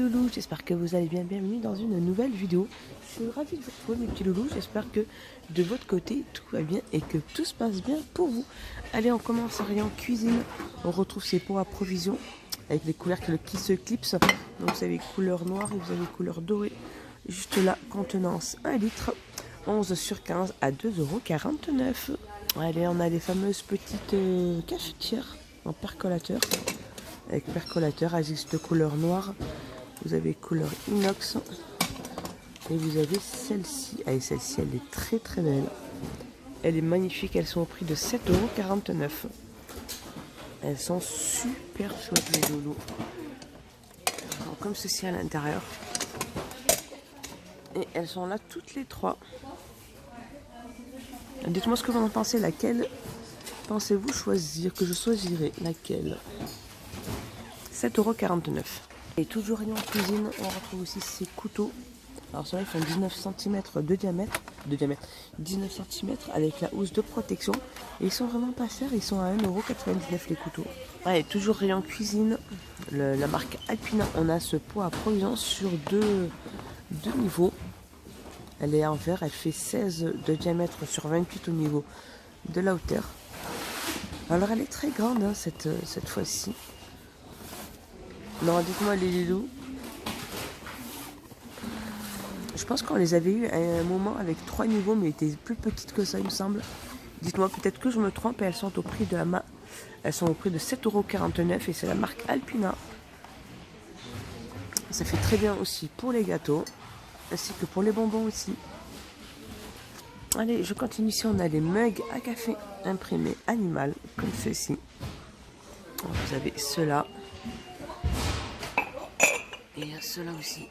Loulou, j'espère que vous allez bien, bienvenue dans une nouvelle vidéo. Je suis ravie de vous retrouver mes petits loulous, j'espère que de votre côté tout va bien et que tout se passe bien pour vous. Allez, on commence en rayon cuisine, on retrouve ces pots à provisions avec les couvercles qui se clipsent. Donc vous avez couleur noire et vous avez couleur dorée. Juste là, contenance 1 litre, 11 sur 15 à 2,49 €. Allez, on a les fameuses petites cafetières en percolateur. Avec percolateur, elles existent de couleur noire. Vous avez couleur inox. Et vous avez celle-ci. Allez, celle-ci, elle est très très belle. Elle est magnifique. Elles sont au prix de 7,49 €. Elles sont super chouettes, les loulous. Alors, comme ceci à l'intérieur. Et elles sont là toutes les trois. Dites-moi ce que vous en pensez. Laquelle pensez-vous choisir? Que je choisirai laquelle? 7,49 €. Et toujours rayon cuisine, on retrouve aussi ces couteaux. Alors ceux-là, ils font 19 cm de diamètre, 19 cm avec la housse de protection. Et ils sont vraiment pas chers, ils sont à 1,99 € les couteaux. Allez, toujours rayon cuisine, la marque Alpina. On a ce pot à provision sur deux niveaux. Elle est en verre, elle fait 16 de diamètre sur 28 au niveau de la hauteur. Alors elle est très grande hein, cette fois-ci. Non, dites-moi les loulous. Je pense qu'on les avait eu à un moment avec 3 niveaux, mais elles étaient plus petites que ça, il me semble. Dites-moi peut-être que je me trompe et elles sont au prix de elles sont au prix de 7,49 € et c'est la marque Alpina. Ça fait très bien aussi pour les gâteaux, ainsi que pour les bonbons aussi. Allez, je continue ici. On a les mugs à café imprimés animal, comme ceci. Vous avez ceux-là. Et il y a ceux-là aussi.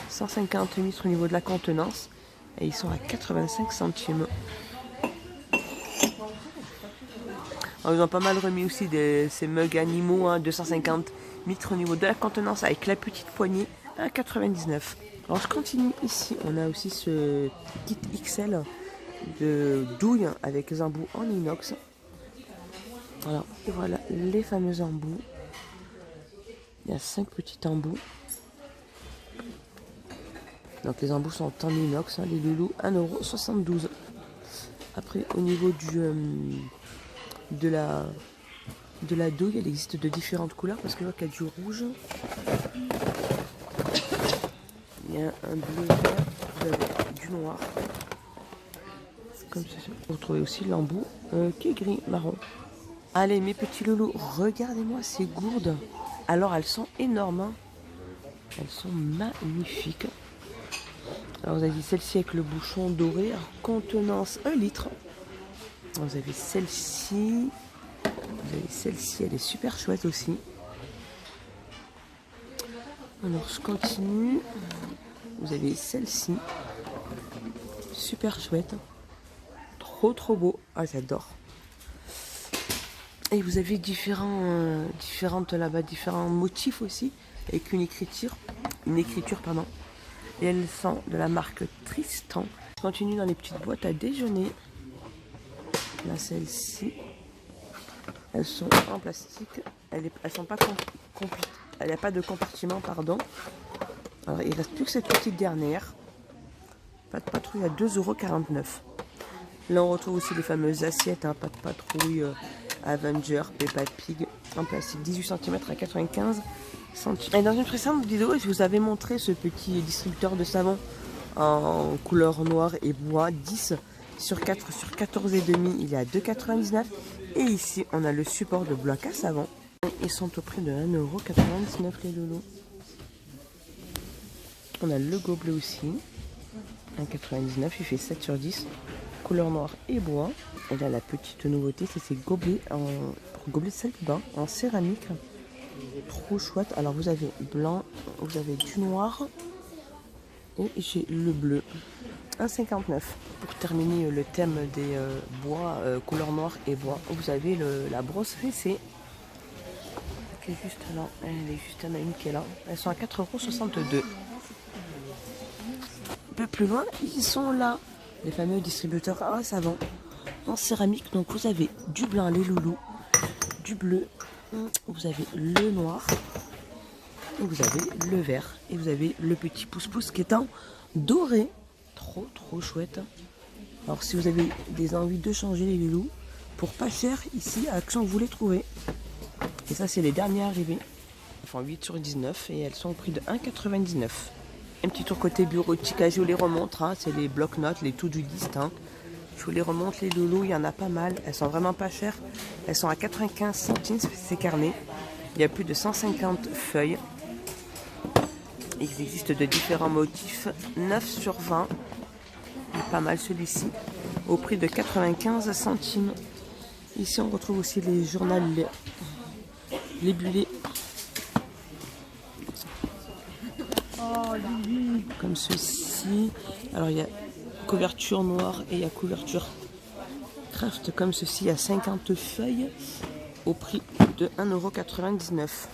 150 litres au niveau de la contenance. Et ils sont à 85 centimes. Alors, ils ont pas mal remis aussi ces mugs animaux, hein, 250 litres au niveau de la contenance avec la petite poignée à 99. Alors je continue ici. On a aussi ce kit XL de douille avec les embouts en inox. Voilà, et voilà les fameux embouts. Il y a 5 petits embouts. Donc les embouts sont en inox, hein, les loulous, 1,72 €. Après au niveau de la douille, elle existe de différentes couleurs parce que je vois qu'il y a du rouge. Il y a un bleu vert, vous avez du noir. Comme ceci. Vous retrouvez aussi l'embout qui est gris marron. Allez mes petits loulous, regardez-moi ces gourdes. Alors elles sont énormes, hein. Elles sont magnifiques. Alors vous avez celle-ci avec le bouchon doré, contenance 1 litre. Vous avez celle-ci. Vous avez celle-ci, elle est super chouette aussi. Alors je continue. Vous avez celle-ci. Super chouette. Trop beau. Ah j'adore. Et vous avez différents motifs aussi. Avec une écriture pardon. Et elles sont de la marque Tristan. Je continue dans les petites boîtes à déjeuner. Là celle-ci. Elles sont en plastique. Elles sont pas il n'y a pas de compartiment, pardon. Alors il reste plus que cette petite dernière. Pas de patrouille à 2,49 €. Là on retrouve aussi les fameuses assiettes, hein, pas de patrouille, Avenger, Peppa Pig, en plastique 18 cm à 95 centimes. Et dans une précédente vidéo, je vous avais montré ce petit distributeur de savon en couleur noire et bois, 10 sur 4 sur 14,5, il est à 2,99 €. Et ici, on a le support de bloc à savon. Ils sont au prix de 1,99 € les loulous. On a le gobelet aussi, 1,99 €, il fait 7 sur 10, couleur noire et bois. Et là, la petite nouveauté, c'est ces gobelets pour gobelet de salle de bain en céramique. Trop chouette. Alors, vous avez blanc, vous avez du noir et j'ai le bleu. 1,59 €. Pour terminer le thème des bois, couleur noire et bois, vous avez la brosse WC. Qui est juste là. Elle est juste là, une qui est là. Elles sont à 4,62 €. Un peu plus loin, ils sont là. Les fameux distributeurs à savon en céramique. Donc vous avez du blanc les loulous, du bleu, vous avez le noir Et vous avez le vert. Et vous avez le petit pouce-pouce qui est en doré. Trop chouette. Alors si vous avez des envies de changer les loulous, pour pas cher, ici à Action vous les trouvez. Et ça c'est les derniers arrivés. Elles font 8 sur 19 et elles sont au prix de 1,99. Un petit tour côté bureautique, je vous les remontre, hein, c'est les blocs-notes, les to-do list. Hein. Je vous les remonte, les loulous, il y en a pas mal. Elles sont vraiment pas chères. Elles sont à 95 centimes ces carnets. Il y a plus de 150 feuilles. Il existe de différents motifs. 9 sur 20. Il est pas mal celui-ci. Au prix de 95 centimes. Ici on retrouve aussi les journaux, les bullets. Comme ceci. Alors il y a couverture noire et il y a couverture craft comme ceci à 50 feuilles au prix de 1,99 €.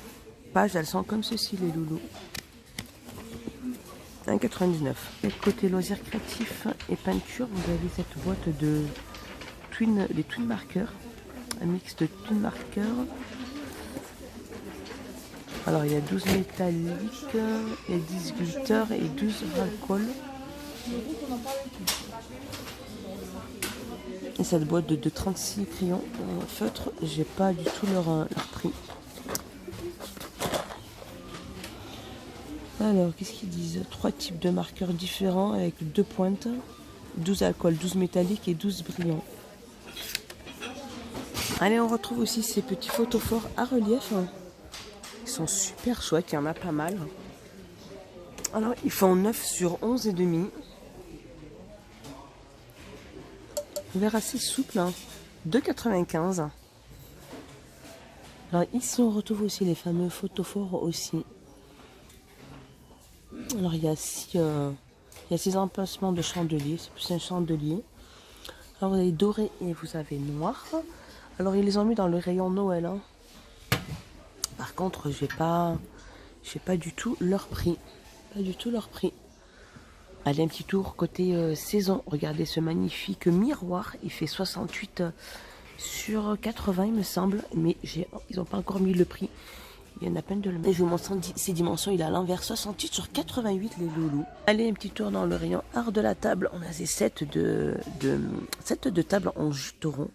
Pages, elles sont comme ceci les loulous. 1,99 €. Côté loisirs créatifs et peinture, vous avez cette boîte de les twin marqueurs. Un mix de twin marqueurs. Alors il y a 12 métalliques, et 10 glitter et 12 alcool. Et cette boîte de 36 crayons feutres, j'ai pas du tout leur prix. Alors qu'est-ce qu'ils disent? 3 types de marqueurs différents avec 2 pointes, 12 alcool, 12 métalliques et 12 brillants. Allez, on retrouve aussi ces petits photophores à relief. Ils sont super chouettes, il y en a pas mal. Alors ils font 9 sur 11 et demi. Verre assez souple, hein. 2,95 €. Alors ici on retrouve aussi les fameux photophores aussi. Alors il y a 6 emplacements de chandeliers, c'est plus un chandelier. Alors vous avez doré et vous avez noir. Alors ils les ont mis dans le rayon Noël. Hein. Par contre j'ai pas du tout leur prix. Pas du tout leur prix. Allez, un petit tour côté saison. Regardez ce magnifique miroir. Il fait 68 sur 80 il me semble. Mais ils n'ont pas encore mis le prix. Il y en a peine de le mettre. Et je vous montre ces dimensions. Il est à l'envers 68 sur 88 les loulous. Allez, un petit tour dans le rayon art de la table. On a ces sets de table en juteron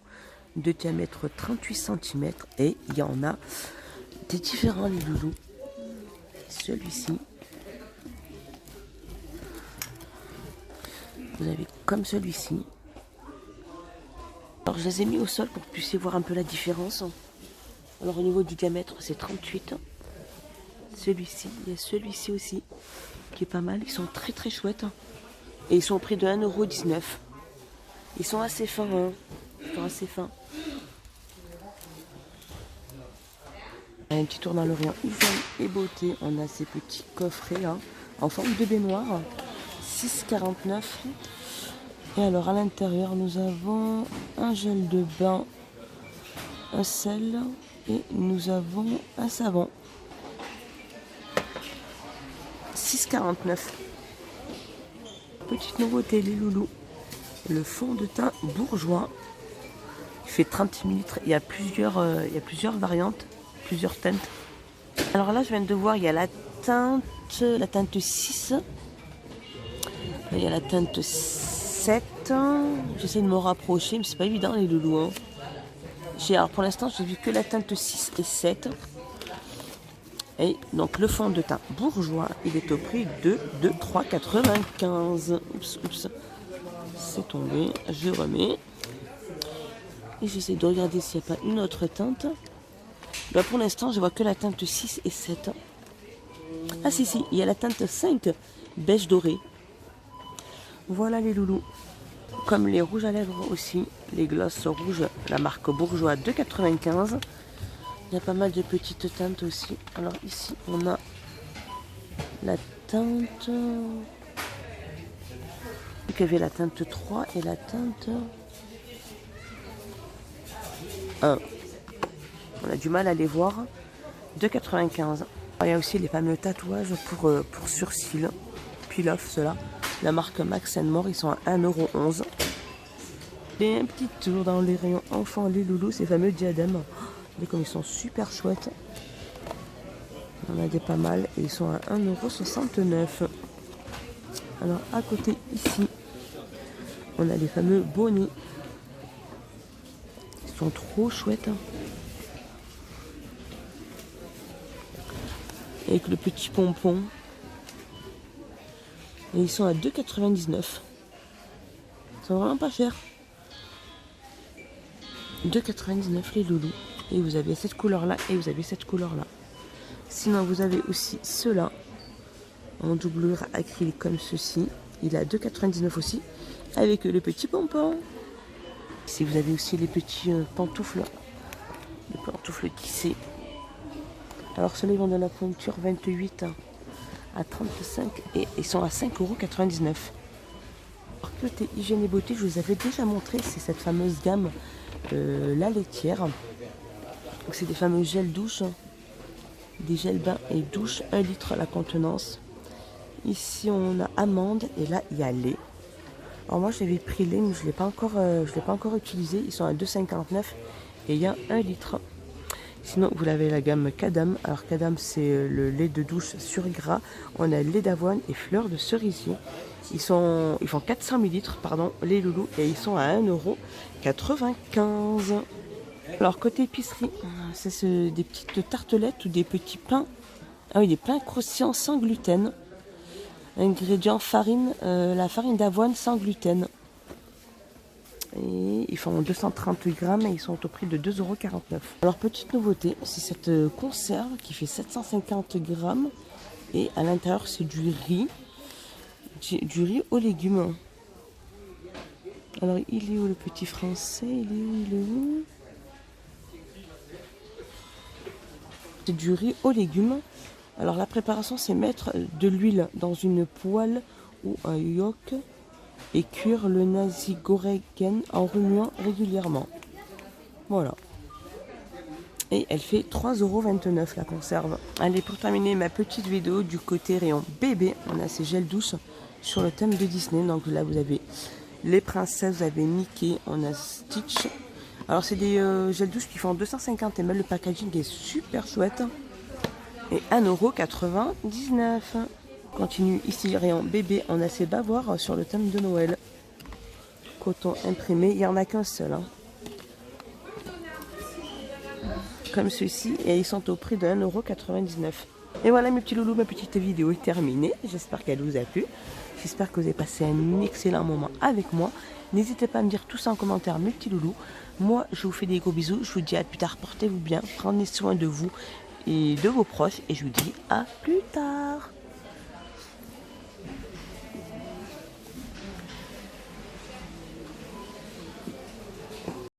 de diamètre 38 cm. Et il y en a des différents les loulous. Celui-ci. Vous avez comme celui-ci. Alors je les ai mis au sol pour que vous puissiez voir un peu la différence. Alors au niveau du diamètre c'est 38. Celui-ci, il y a celui-ci aussi qui est pas mal. Ils sont très chouettes. Et ils sont au prix de 1,19 €. Ils sont assez fins. Hein. Ils sont assez fins. Un petit tour dans le rayon hygiène et beauté. On a ces petits coffrets là, en forme de baignoire. 6,49 €. Et alors à l'intérieur nous avons un gel de bain, un sel et nous avons un savon. 6,49 €. Petite nouveauté les loulous, le fond de teint bourgeois. Il fait 30 ml. Il y a plusieurs variantes, plusieurs teintes. Alors là je viens de voir, il y a la teinte 6. Il y a la teinte 7. J'essaie de me rapprocher, mais c'est pas évident les loulous. Hein. Alors pour l'instant, j'ai vu que la teinte 6 et 7. Et donc le fond de teint bourgeois, il est au prix de 3,95 €. Oups. C'est tombé. Je remets. Et j'essaie de regarder s'il n'y a pas une autre teinte. Ben pour l'instant, je vois que la teinte 6 et 7. Ah si, il y a la teinte 5, beige doré. Voilà les loulous. Comme les rouges à lèvres aussi, les glosses rouges, la marque Bourgeois 2,95 €. Il y a pas mal de petites teintes aussi. Alors ici, on a la teinte... Il y avait la teinte 3 et la teinte 1. On a du mal à les voir. 2,95 €. Il y a aussi les fameux tatouages pour sourcils. Peel-off, ceux-là. La marque Max & More, ils sont à 1,11 €. Et un petit tour dans les rayons enfants, les loulous, ces fameux diadèmes. Regardez comme ils sont super chouettes. On a des pas mal et ils sont à 1,69 €. Alors à côté ici, on a les fameux bonnets. Ils sont trop chouettes. Hein. Avec le petit pompon. Et ils sont à 2,99 €. Ils sont vraiment pas chers. 2,99 € les loulous. Et vous avez cette couleur là et vous avez cette couleur là. Sinon vous avez aussi ceux-là en doublure acrylique comme ceci. Il est à 2,99 € aussi. Avec le petit pompon. Ici vous avez aussi les petits pantoufles. Les pantoufles tissés. Alors ceux-là ils vont de la pointure 28 à 35 et ils sont à 5,99 €. Alors côté hygiène et beauté, je vous avais déjà montré, c'est cette fameuse gamme La Laitière. Donc c'est des fameux gels douche, des gels bains et douche, 1 litre la contenance. Ici on a amande et là il y a lait. Alors moi j'avais pris lait mais je ne l'ai pas encore utilisé. Ils sont à 2,59 € et il y a 1 litre. Sinon vous avez la gamme Cadam. Alors Cadam c'est le lait de douche sur gras. On a lait d'avoine et fleurs de cerisier. Ils font 400 ml pardon, les loulous et ils sont à 1,95 €. Alors côté épicerie, c'est des petites tartelettes ou des petits pains. Ah oui, des pains croustillants sans gluten. Ingrédients farine, la farine d'avoine sans gluten. Et ils font 230 grammes et ils sont au prix de 2,49 €. Alors petite nouveauté, c'est cette conserve qui fait 750 grammes et à l'intérieur c'est du riz aux légumes. Alors il est où le petit français? Il est où? C'est du riz aux légumes. Alors la préparation c'est mettre de l'huile dans une poêle ou un wok et cuire le nasi goreng en remuant régulièrement. Voilà. Et elle fait 3,29 € la conserve. Allez, pour terminer ma petite vidéo du côté rayon bébé, on a ces gels douches sur le thème de Disney. Donc là vous avez les princesses, vous avez Mickey, on a Stitch. Alors c'est des gels douches qui font 250 ml. Le packaging est super chouette. Et 1,99 €. Continue ici, rayon bébé, on a ces bavoirs sur le thème de Noël. Coton imprimé, il n'y en a qu'un seul. Hein. Comme ceux-ci, et ils sont au prix de 1,99 €. Et voilà mes petits loulous, ma petite vidéo est terminée. J'espère qu'elle vous a plu. J'espère que vous avez passé un excellent moment avec moi. N'hésitez pas à me dire tout ça en commentaire, mes petits loulous. Moi, je vous fais des gros bisous. Je vous dis à plus tard, portez-vous bien, prenez soin de vous et de vos proches. Et je vous dis à plus tard.